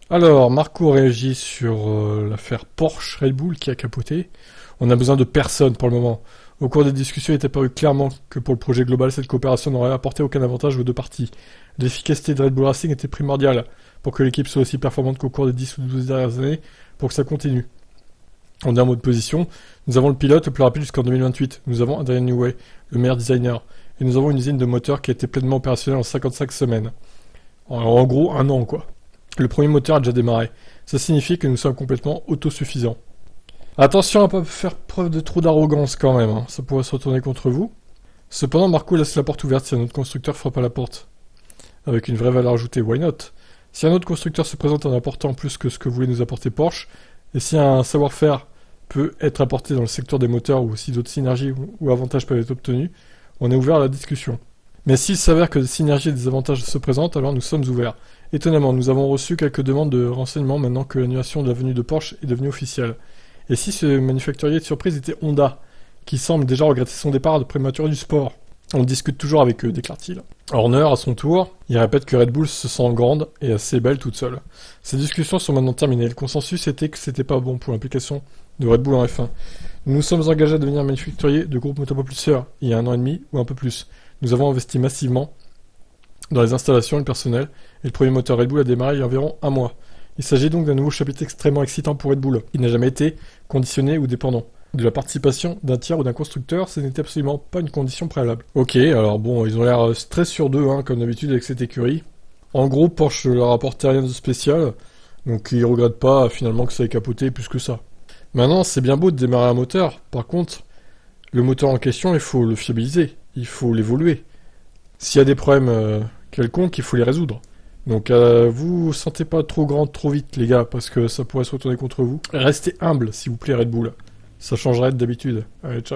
Alors, Marco réagit sur l'affaire Porsche Red Bull qui a capoté. On a besoin de personne pour le moment. Au cours des discussions, il est apparu clairement que pour le projet global, cette coopération n'aurait apporté aucun avantage aux deux parties. L'efficacité de Red Bull Racing était primordiale pour que l'équipe soit aussi performante qu'au cours des 10 ou 12 dernières années, pour que ça continue. En dernier mot de position, nous avons le pilote le plus rapide jusqu'en 2028. Nous avons Adrian Newey, le meilleur designer. Et nous avons une usine de moteurs qui a été pleinement opérationnelle en 55 semaines. En gros, un an, quoi. Le premier moteur a déjà démarré. Ça signifie que nous sommes complètement autosuffisants. Attention à pas faire preuve de trop d'arrogance quand même, hein. Ça pourrait se retourner contre vous. Cependant, Marco laisse la porte ouverte si un autre constructeur frappe à la porte. Avec une vraie valeur ajoutée, why not? Si un autre constructeur se présente en apportant plus que ce que voulait nous apporter Porsche, et si un savoir-faire peut être apporté dans le secteur des moteurs ou si d'autres synergies ou avantages peuvent être obtenus, on est ouvert à la discussion. Mais s'il s'avère que des synergies et des avantages se présentent, alors nous sommes ouverts. Étonnamment, nous avons reçu quelques demandes de renseignements maintenant que l'annulation de la venue de Porsche est devenue officielle. Et si ce manufacturier de surprise était Honda, qui semble déjà regretter son départ de prématuré du sport? On discute toujours avec eux, déclare-t-il. Horner, à son tour, il répète que Red Bull se sent grande et assez belle toute seule. Ces discussions sont maintenant terminées. Le consensus était que c'était pas bon pour l'implication de Red Bull en F1. Nous nous sommes engagés à devenir manufacturier de groupes motopropulseurs il y a 1 an et demi ou un peu plus. Nous avons investi massivement dans les installations et le personnel, et le premier moteur Red Bull a démarré il y a environ 1 mois. Il s'agit donc d'un nouveau chapitre extrêmement excitant pour Red Bull. Il n'a jamais été conditionné ou dépendant de la participation d'un tiers ou d'un constructeur, ce n'était absolument pas une condition préalable. Ok, alors bon, ils ont l'air très sur deux, hein, comme d'habitude avec cette écurie. En gros, Porsche leur apportait rien de spécial, donc ils regrettent pas finalement que ça ait capoté plus que ça. Maintenant, c'est bien beau de démarrer un moteur, par contre, le moteur en question, il faut le fiabiliser, il faut l'évoluer. S'il y a des problèmes quelconques, il faut les résoudre. Donc vous sentez pas trop grand trop vite les gars, parce que ça pourrait se retourner contre vous. Restez humble s'il vous plaît Red Bull. Ça changerait d'habitude. Allez, ciao.